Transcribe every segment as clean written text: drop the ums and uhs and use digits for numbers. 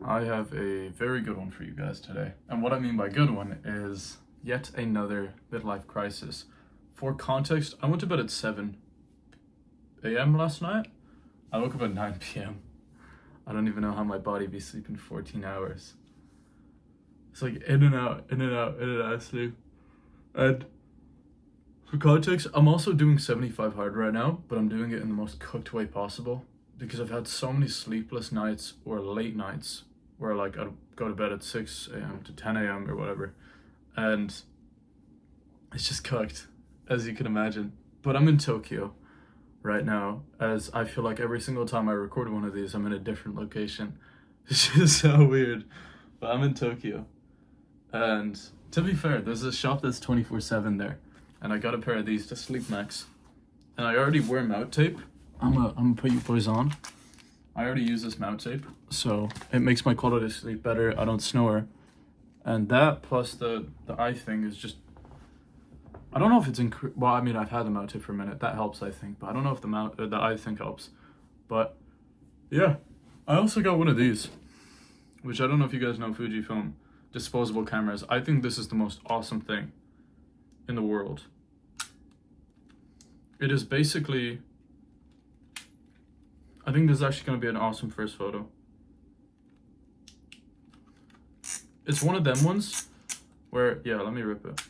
I have a very good one for you guys today. And what I mean by good one is yet another midlife crisis. For context, I went to bed at 7 a.m. last night. I woke up at 9 p.m. I don't even know how my body be sleeping 14 hours. It's like in and out, in and out, in and out of sleep. And for context, I'm also doing 75 hard right now, but I'm doing it in the most cooked way possible because I've had so many sleepless nights or late nights where like I'd go to bed at 6 a.m. to 10 a.m. or whatever, and it's just cooked, as you can imagine. But I'm in Tokyo right now, as I feel like every single time I record one of these, I'm in a different location. It's just so weird. But I'm in Tokyo, and to be fair, there's a shop that's 24/7 there, and I got a pair of these to Sleep Max, and I already wear mount tape. I'm gonna put you boys on. I already use this mount tape, so it makes my quality of sleep better. I don't snore, and that plus the eye thing is just. I don't know if it's well. I mean, I've had the mount tape for a minute. That helps, I think, but I don't know if the eye thing helps. But yeah, I also got one of these, which I don't know if you guys know Fujifilm disposable cameras. I think this is the most awesome thing in the world. It is basically. I think this is actually going to be an awesome first photo. It's one of them ones where, yeah, let me rip it.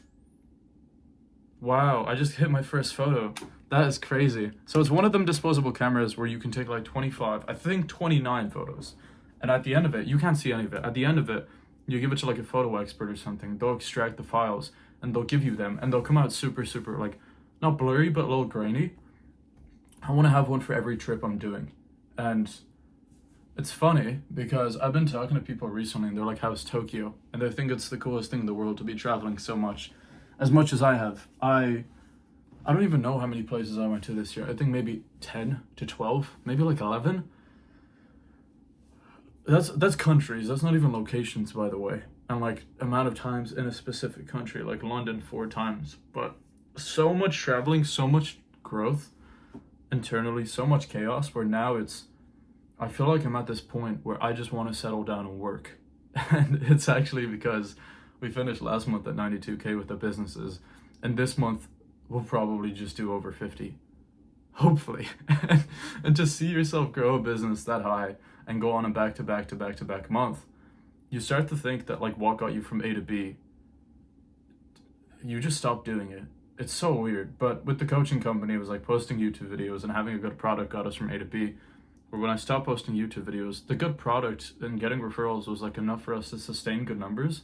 Wow, I just hit my first photo. That is crazy. So it's one of them disposable cameras where you can take like 25, I think 29 photos. And at the end of it, you can't see any of it. At the end of it, you give it to like a photo expert or something. They'll extract the files and they'll give you them and they'll come out super, super like, not blurry, but a little grainy. I want to have one for every trip I'm doing. And it's funny because I've been talking to people recently and they're like, how's Tokyo? And they think it's the coolest thing in the world to be traveling so much. As much as I have. I don't even know how many places I went to this year. I think maybe 10 to 12, maybe like 11. That's countries. That's not even locations, by the way. And like amount of times in a specific country, like London 4 times. But so much traveling, so much growth internally, so much chaos where now I feel like I'm at this point where I just want to settle down and work. And it's actually because we finished last month at 92K with the businesses, and this month we'll probably just do over 50. Hopefully. And to see yourself grow a business that high and go on a back to back month, you start to think that like what got you from A to B, you just stop doing it. It's so weird. But with the coaching company, it was like posting YouTube videos and having a good product got us from A to B. Or when I stopped posting YouTube videos, the good product and getting referrals was like enough for us to sustain good numbers,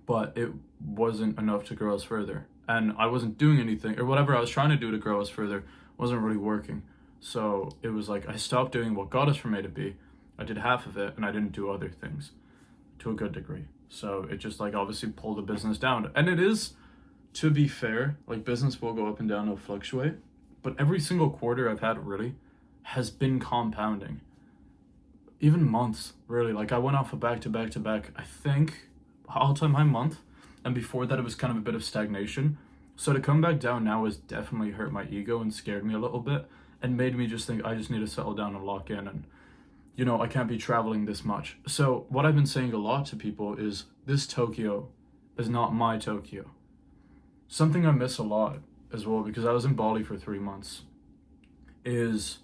but it wasn't enough to grow us further. And I wasn't doing anything, or whatever I was trying to do to grow us further wasn't really working. So it was like I stopped doing what got us from A to B. I did half of it and I didn't do other things to a good degree. So it just like obviously pulled the business down. And it is, to be fair, like business will go up and down, it'll fluctuate. But every single quarter I've had really has been compounding. Even months, really. Like I went off a back to back, I think, all-time high month. And before that, it was kind of a bit of stagnation. So to come back down now has definitely hurt my ego and scared me a little bit and made me just think I just need to settle down and lock in and, you know, I can't be traveling this much. So what I've been saying a lot to people is this Tokyo is not my Tokyo. Something I miss a lot as well, because I was in Bali for 3 months, is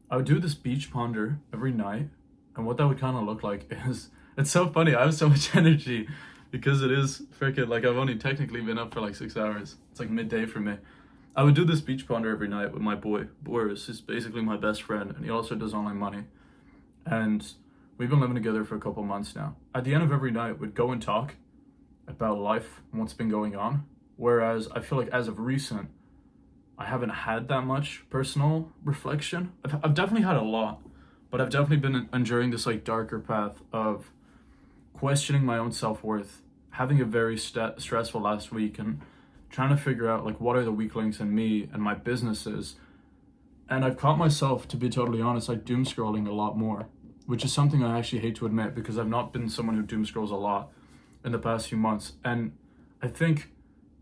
I would do this beach ponder every night. And what that would kind of look like is, it's so funny. I have so much energy because it is freaking like I've only technically been up for like 6 hours. It's like midday for me. I would do this beach ponder every night with my boy, Boris. He's basically my best friend, and he also does online money. And we've been living together for a couple months now. At the end of every night, we'd go and talk about life and what's been going on. Whereas I feel like as of recent, I haven't had that much personal reflection. I've definitely had a lot, but I've definitely been enduring this like darker path of questioning my own self-worth, having a very stressful last week and trying to figure out like what are the weak links in me and my businesses. And I've caught myself, to be totally honest, like doom scrolling a lot more, which is something I actually hate to admit because I've not been someone who doom scrolls a lot in the past few months. And I think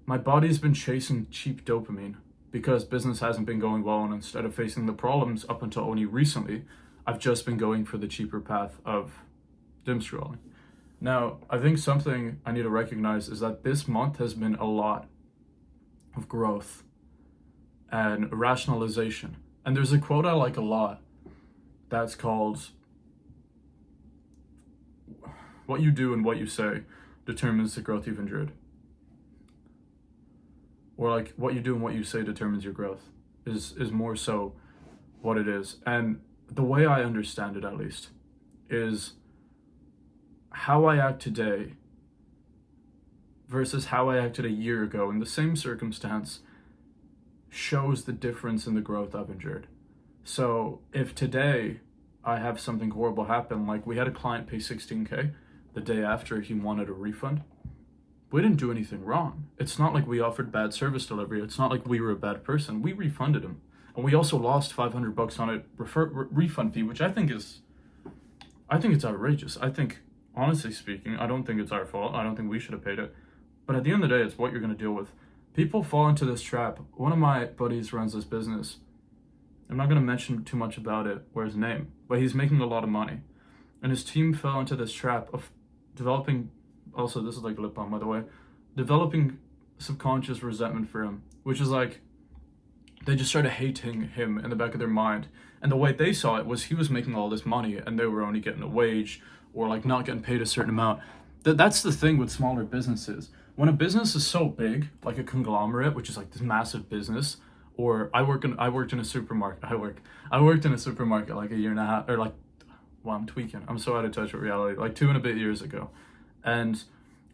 my body's been chasing cheap dopamine because business hasn't been going well, and instead of facing the problems up until only recently, I've just been going for the cheaper path of dim scrolling. Now, I think something I need to recognize is that this month has been a lot of growth and rationalization. And there's a quote I like a lot that's called, "What you do and what you say determines the growth you've endured." Or like, what you do and what you say determines your growth is more so what it is. And the way I understand it, at least, is how I act today versus how I acted a year ago in the same circumstance shows the difference in the growth I've endured. So if today I have something horrible happen, like we had a client pay 16K the day after he wanted a refund, we didn't do anything wrong. It's not like we offered bad service delivery. It's not like we were a bad person. We refunded him. And we also lost $500 on a refund fee, which I think it's outrageous. I think, honestly speaking, I don't think it's our fault. I don't think we should have paid it. But at the end of the day, it's what you're going to deal with. People fall into this trap. One of my buddies runs this business. I'm not going to mention too much about it or his name, but he's making a lot of money. And his team fell into this trap of developing, also this is like lip balm by the way, developing subconscious resentment for him, which is like, they just started hating him in the back of their mind. And the way they saw it was he was making all this money and they were only getting a wage or like not getting paid a certain amount. That's the thing with smaller businesses. When a business is so big, like a conglomerate, which is like this massive business, or I worked in a supermarket. I worked in a supermarket like a year and a half, or like, well, I'm tweaking. I'm so out of touch with reality. Like 2 and a bit years ago. And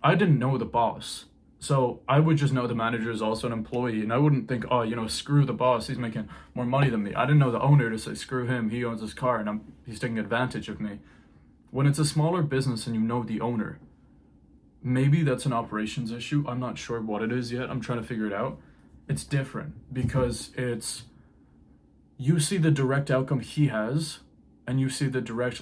I didn't know the boss. So I would just know the manager is also an employee, and I wouldn't think, oh, screw the boss, he's making more money than me. I didn't know the owner to say, screw him, he owns his car and he's taking advantage of me. When it's a smaller business and you know the owner, maybe that's an operations issue. I'm not sure what it is yet. I'm trying to figure it out. It's different because you see the direct outcome he has, and you see the direct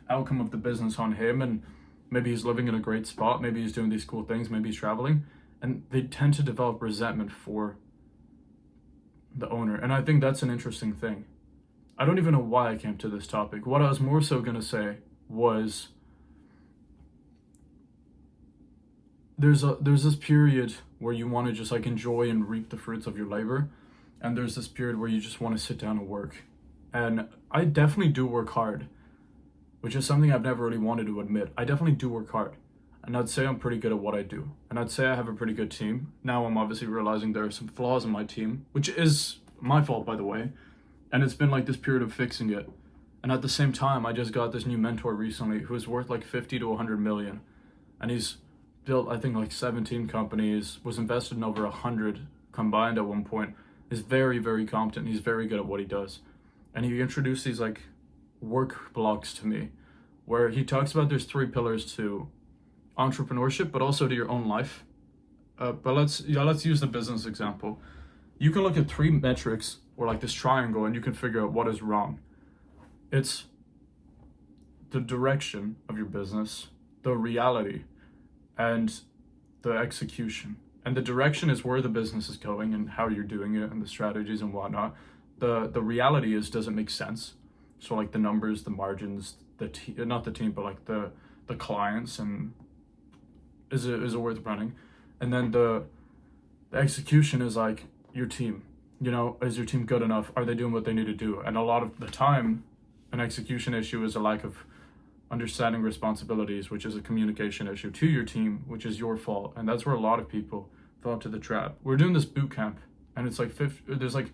outcome of the business on him, and maybe he's living in a great spot, maybe he's doing these cool things, maybe he's traveling, and they tend to develop resentment for the owner. And I think that's an interesting thing. I don't even know why I came to this topic. What I was more so going to say was there's this period where you want to just like enjoy and reap the fruits of your labor, and there's this period where you just want to sit down and work. And I definitely do work hard, which is something I've never really wanted to admit. I definitely do work hard, and I'd say I'm pretty good at what I do, and I'd say I have a pretty good team. Now I'm obviously realizing there are some flaws in my team, which is my fault, by the way, and it's been like this period of fixing it. And at the same time, I just got this new mentor recently who's worth like 50 to 100 million, and he's built, I think, like 17 companies, was invested in over 100 combined at one point, is very, very competent. He's very good at what he does. And he introduced these like work blocks to me, where he talks about there's 3 pillars to entrepreneurship, but also to your own life. But let's use the business example. You can look at 3 metrics or like this triangle, and you can figure out what is wrong. It's the direction of your business, the reality, and the execution. And the direction is where the business is going and how you're doing it and the strategies and whatnot. The reality is, does it make sense? So like the numbers, the margins, not the team, but like the clients, and is it worth running? And then the execution is like your team. Is your team good enough? Are they doing what they need to do? And a lot of the time, an execution issue is a lack of understanding responsibilities, which is a communication issue to your team, which is your fault. And that's where a lot of people fall into the trap. We're doing this boot camp, and it's like there's like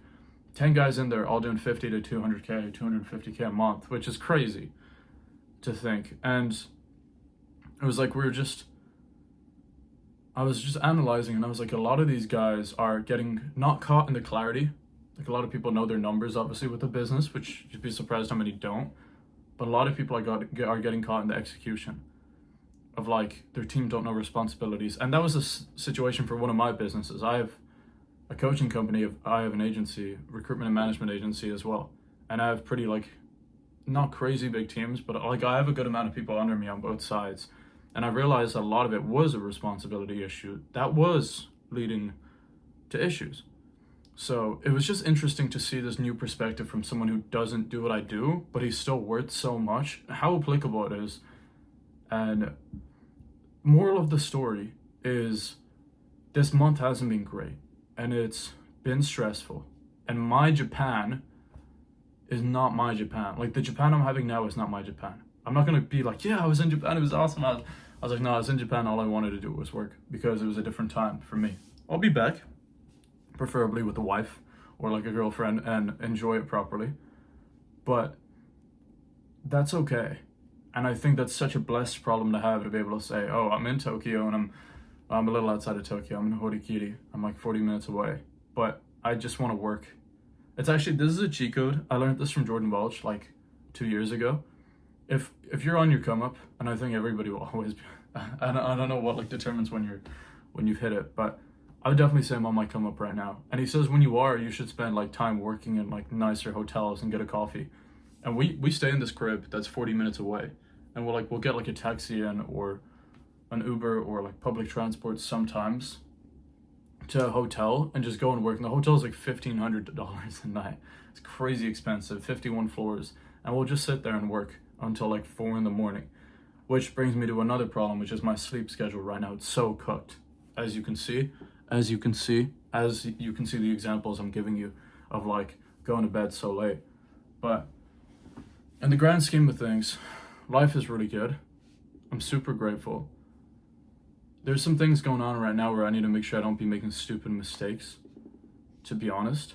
10 guys in there all doing 50 to 200K, 250K a month, which is crazy to think. And it was like I was just analyzing, and I was like, a lot of these guys are getting not caught in the clarity. Like a lot of people know their numbers, obviously, with the business, which you'd be surprised how many don't. But a lot of people are getting caught in the execution of like their team don't know responsibilities. And that was a situation for one of my businesses. I have a coaching company, I have an agency, recruitment and management agency as well. And I have pretty like, not crazy big teams, but like I have a good amount of people under me on both sides. And I realized a lot of it was a responsibility issue that was leading to issues. So it was just interesting to see this new perspective from someone who doesn't do what I do, but he's still worth so much, how applicable it is. And moral of the story is this month hasn't been great and it's been stressful. And my Japan is not my Japan. Like the Japan I'm having now is not my Japan. I'm not gonna be like, yeah, I was in Japan, it was awesome. I was like, no, I was in Japan, all I wanted to do was work because it was a different time for me. I'll be back, preferably with a wife or like a girlfriend, and enjoy it properly. But that's okay. And I think that's such a blessed problem to have, to be able to say, oh, I'm in Tokyo and I'm a little outside of Tokyo. I'm in Horikiri. I'm like 40 minutes away. But I just want to work. It's actually, this is a cheat code. I learned this from Jordan Welch like 2 years ago. If you're on your come up, and I think everybody will always be, I don't know what like determines when you've hit it, but I would definitely say I'm on my come up right now. And he says when you are, you should spend like time working in like nicer hotels and get a coffee. And we stay in this crib that's 40 minutes away, and we'll get like a taxi in or an Uber or like public transport sometimes to a hotel and just go and work. And the hotel is like $1,500 a night. It's crazy expensive, 51 floors, and we'll just sit there and work until like 4 in the morning. Which brings me to another problem, which is my sleep schedule right now. It's so cooked, as you can see the examples I'm giving you of like going to bed so late. But in the grand scheme of things, life is really good. I'm super grateful. There's some things going on right now where I need to make sure I don't be making stupid mistakes, to be honest.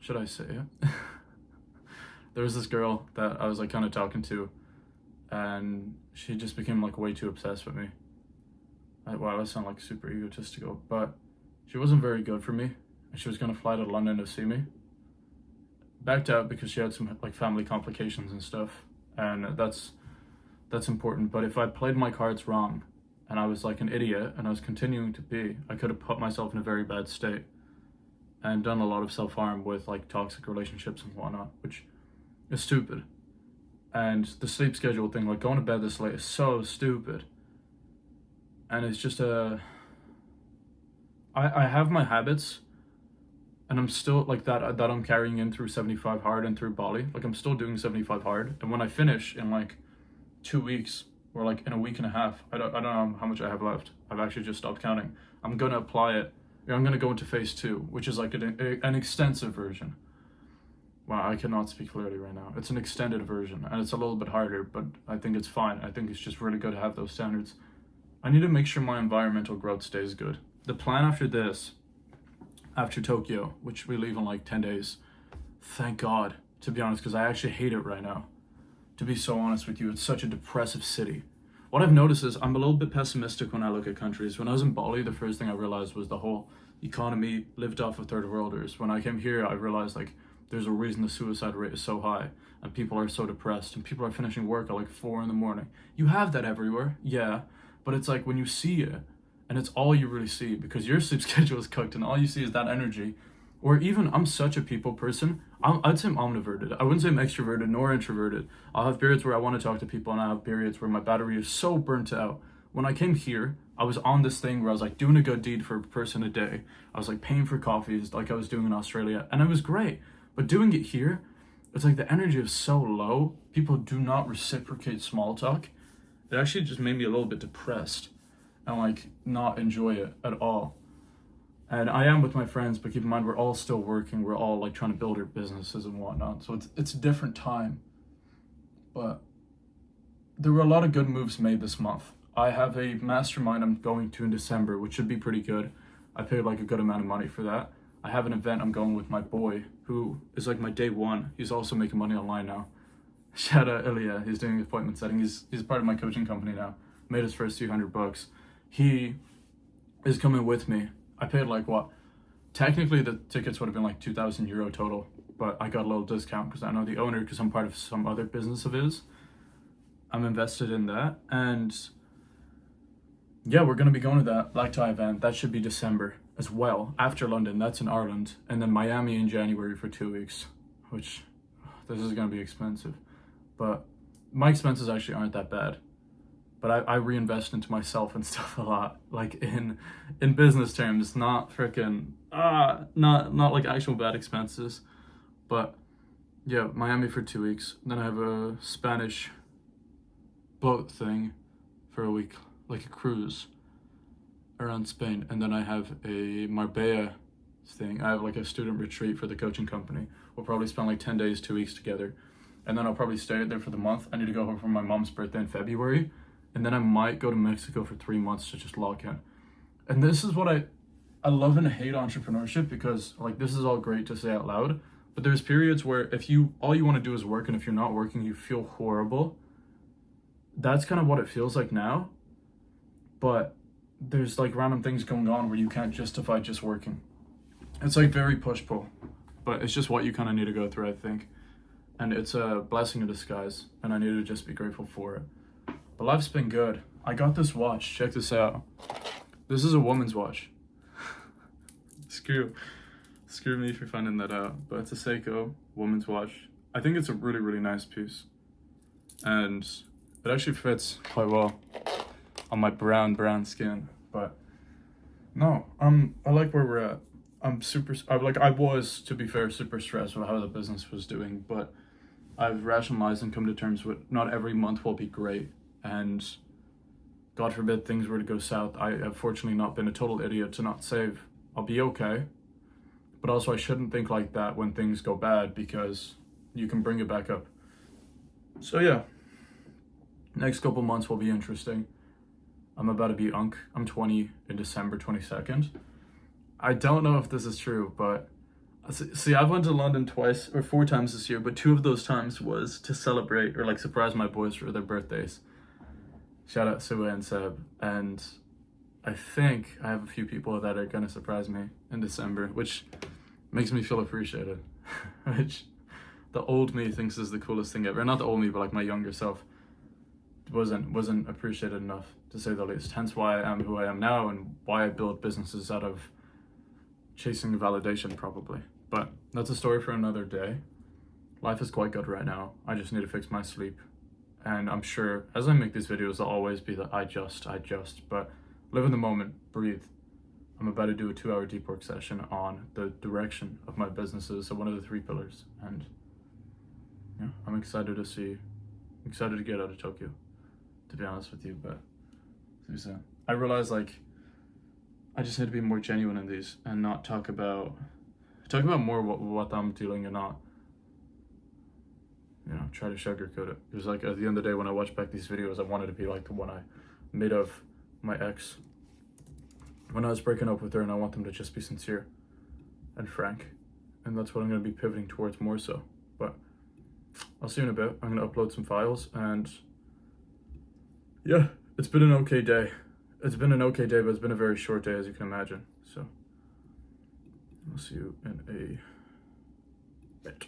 Should I say it? There was this girl that I was like kind of talking to, and she just became like way too obsessed with me. Wow, I sound like super egotistical, but she wasn't very good for me, and she was gonna fly to London to see me. Backed out because she had some like family complications and stuff, and that's important. But if I played my cards wrong, and I was like an idiot, and I was continuing to be, I could have put myself in a very bad state, and done a lot of self-harm with like toxic relationships and whatnot, which is stupid. And the sleep schedule thing, like going to bed this late, is so stupid. And it's just I have my habits, and I'm still like that I'm carrying in through 75 hard and through Bali. Like I'm still doing 75 hard, and when I finish in like 2 weeks or like in a week and a half, I don't know how much I have left. I've actually just stopped counting. I'm gonna apply it. I'm gonna go into phase 2, which is like an extensive version. Wow, I cannot speak clearly right now. It's an extended version, and it's a little bit harder, but I think it's fine. I think it's just really good to have those standards. I need to make sure my environmental growth stays good. The plan after this, after Tokyo, which we leave in like 10 days, thank God, to be honest, because I actually hate it right now. To be so honest with you, it's such a depressive city. What I've noticed is I'm a little bit pessimistic when I look at countries. When I was in Bali, the first thing I realized was the whole economy lived off of third worlders. When I came here, I realized like there's a reason the suicide rate is so high and people are so depressed and people are finishing work at like 4 in the morning. You have that everywhere, yeah, but it's like when you see it and it's all you really see because your sleep schedule is cooked and all you see is that energy. Or even, I'm such a people person. I'd say I'm omniverted. I wouldn't say I'm extroverted nor introverted. I'll have periods where I want to talk to people, and I have periods where my battery is so burnt out. When I came here, I was on this thing where I was like doing a good deed for a person a day. I was like paying for coffees like I was doing in Australia, and it was great. But doing it here, it's like the energy is so low. People do not reciprocate small talk. It actually just made me a little bit depressed and like not enjoy it at all. And I am with my friends, but keep in mind, we're all still working. We're all like trying to build our businesses and whatnot. So it's a different time. But there were a lot of good moves made this month. I have a mastermind I'm going to in December, which should be pretty good. I paid like a good amount of money for that. I have an event I'm going with my boy, who is like my day one. He's also making money online now. Shout out Ilya, he's doing appointment setting. He's part of my coaching company now. Made his first $200. He is coming with me. I paid like what? Technically the tickets would have been like €2,000 total, but I got a little discount because I know the owner, because I'm part of some other business of his. I'm invested in that, and yeah, we're gonna be going to that black tie event. That should be December as well. After London, that's in Ireland, and then Miami in January for 2 weeks, which this is gonna be expensive, but my expenses actually aren't that bad. but I reinvest into myself and stuff a lot, like in business terms, not freaking not like actual bad expenses. But yeah, Miami for 2 weeks. Then I have a Spanish boat thing for a week, like a cruise around Spain. And then I have a Marbella thing. I have like a student retreat for the coaching company. We'll probably spend like 10 days, 2 weeks together. And then I'll probably stay there for the month. I need to go home for my mom's birthday in February. And then I might go to Mexico for 3 months to just lock in. And this is what I love and hate entrepreneurship, because like this is all great to say out loud, but there's periods where if you all you want to do is work, and if you're not working you feel horrible. That's kind of what it feels like now, but there's like random things going on where you can't justify just working. It's like very push-pull, but it's just what you kind of need to go through, I think. And it's a blessing in disguise, and I need to just be grateful for it. But life's been good. I got this watch. Check this out. This is a woman's watch. Screw me for finding that out. But it's a Seiko woman's watch. I think it's a really, really nice piece. And it actually fits quite well on my brown skin. But no, I like where we're at. I was, to be fair, super stressed with how the business was doing, but I've rationalized and come to terms with not every month will be great. And God forbid things were to go south. I have fortunately not been a total idiot to not save. I'll be okay. But also I shouldn't think like that when things go bad, because you can bring it back up. So yeah, next couple months will be interesting. I'm about to be Unk. I'm 20 in December 22nd. I don't know if this is true, but see, I've went to London 4 times this year, but 2 of those times was to celebrate or like surprise my boys for their birthdays. Shout out Sue and Seb. And I think I have a few people that are gonna surprise me in December, which makes me feel appreciated. Which the old me thinks is the coolest thing ever. Not the old me, but like my younger self wasn't appreciated enough, to say the least. Hence why I am who I am now, and why I build businesses out of chasing validation, probably. But that's a story for another day. Life is quite good right now. I just need to fix my sleep. And I'm sure as I make these videos, I'll always be the I just, but live in the moment, breathe. I'm about to do a 2-hour deep work session on the direction of my businesses, so one of the 3 pillars. And yeah, I'm excited to get out of Tokyo, to be honest with you. But I realize like I just need to be more genuine in these and not talk about more what I'm dealing and not, try to sugarcoat it. Because like at the end of the day, when I watch back these videos, I wanted to be like the one I made of my ex when I was breaking up with her, and I want them to just be sincere and frank. And that's what I'm going to be pivoting towards more so. But I'll see you in a bit. I'm going to upload some files, and yeah, it's been an okay day. It's been an okay day, but it's been a very short day, as you can imagine. So I'll see you in a bit.